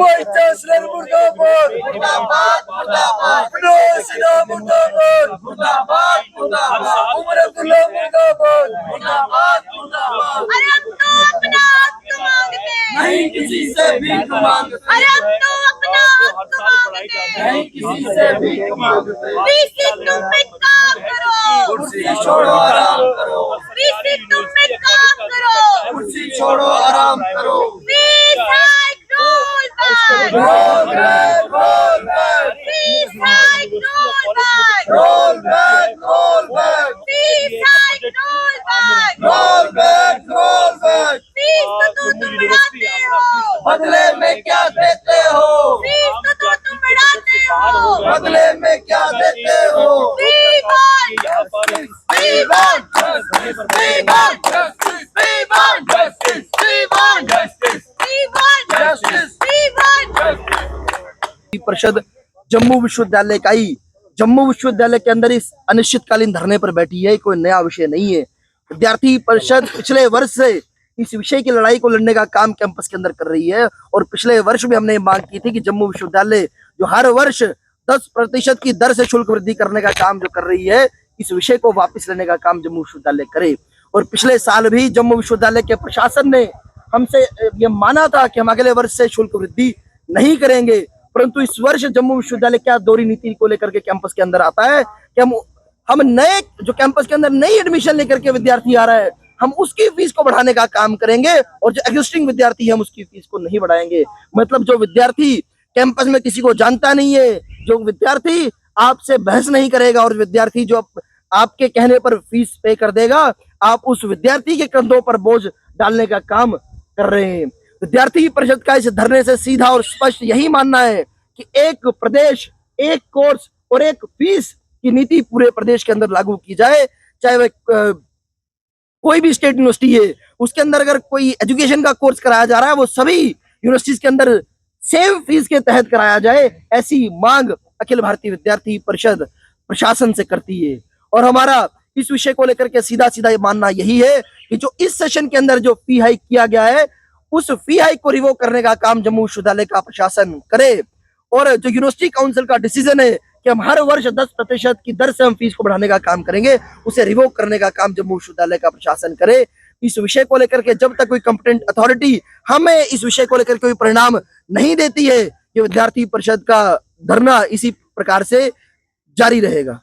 Vice chancellor मुर्दाबाद मुर्दाबाद मुर्दाबाद सिन्हा मुर्दाबाद मुर्दाबाद मुर्दाबाद उमर अब्दुल्ला मुर्दाबाद मुर्दाबाद मुर्दाबाद। अरे हम तो अपना हक मांगते हैं, नहीं किसी से भीख मांगते, अरे हम तो अपना हक मांगते हैं, नहीं किसी से भीख मांगते। बीसी तुम पे काम करो, कुर्सी छोड़ो आराम करो, बीसी तुम पे काम करो, कुर्सी छोड़ो आराम करो। Please hike roll back, roll back roll back please hike roll back, roll back roll back please hike roll back, roll back roll back. Fees तो तुम बढ़ाते हो, बदले में क्या देते हो, फीस तो तुम बढ़ाते हो, बदले में क्या देते हो। We want justice, we want justice, we want justice, we want justice, we want justice, we want justice, we want परिषद जम्मू विश्वविद्यालय इकाई जम्मू विश्वविद्यालय के अंदर इस अनिश्चितकालीन धरने पर बैठी है। कोई नया विषय नहीं है। विद्यार्थी परिषद पिछले वर्ष से इस विषय की लड़ाई को लड़ने का काम कैंपस के अंदर कर रही है और पिछले वर्ष भी हमने मांग की थी कि जम्मू विश्वविद्यालय जो हर वर्ष 10% की दर से शुल्क वृद्धि करने का काम जो कर रही है, इस विषय को वापस लेने का काम जम्मू विश्वविद्यालय करे। और पिछले साल भी जम्मू विश्वविद्यालय के प्रशासन ने हमसे ये माना था कि हम अगले वर्ष से शुल्क वृद्धि नहीं करेंगे, परंतु इस वर्ष जम्मू विश्वविद्यालय क्या दोहरी नीति को लेकर के कैंपस के अंदर आता है कि हम नए जो कैंपस के अंदर नई एडमिशन लेकर के विद्यार्थी आ रहा है, हम उसकी फीस को बढ़ाने का काम करेंगे और जो एग्जिस्टिंग विद्यार्थी है हम उसकी फीस को नहीं बढ़ाएंगे। मतलब जो विद्यार्थी कैंपस में किसी को जानता नहीं है, जो विद्यार्थी आपसे बहस नहीं करेगा और विद्यार्थी जो आपके कहने पर फीस पे कर देगा, आप उस विद्यार्थी के कंधों पर बोझ डालने का काम कर रहे हैं। विद्यार्थी परिषद का इस धरने से सीधा और स्पष्ट यही मानना है कि एक प्रदेश, एक कोर्स और एक फीस की नीति पूरे प्रदेश के अंदर लागू की जाए। चाहे वह कोई भी स्टेट यूनिवर्सिटी है, उसके अंदर अगर कोई एजुकेशन का कोर्स कराया जा रहा है, वो सभी यूनिवर्सिटीज के अंदर सेम फीस के तहत कराया जाए, ऐसी मांग अखिल भारतीय विद्यार्थी परिषद प्रशासन से करती है। और हमारा इस विषय को लेकर के सीधा सीधा ये मानना यही है कि जो इस सेशन के अंदर जो फी हाइक किया गया है, उस फी हाइक को रिवोक करने का काम जम्मू विश्वविद्यालय का प्रशासन करे। और जो यूनिवर्सिटी काउंसिल का डिसीजन है कि हम हर वर्ष 10% की दर से हम फीस को बढ़ाने का काम करेंगे, उसे रिवोक करने का काम जम्मू विश्वविद्यालय का प्रशासन करे। इस विषय को लेकर के जब तक कोई कंपिटेंट अथॉरिटी हमें इस विषय को लेकर कोई परिणाम नहीं देती है, ये विद्यार्थी परिषद का धरना इसी प्रकार से जारी रहेगा।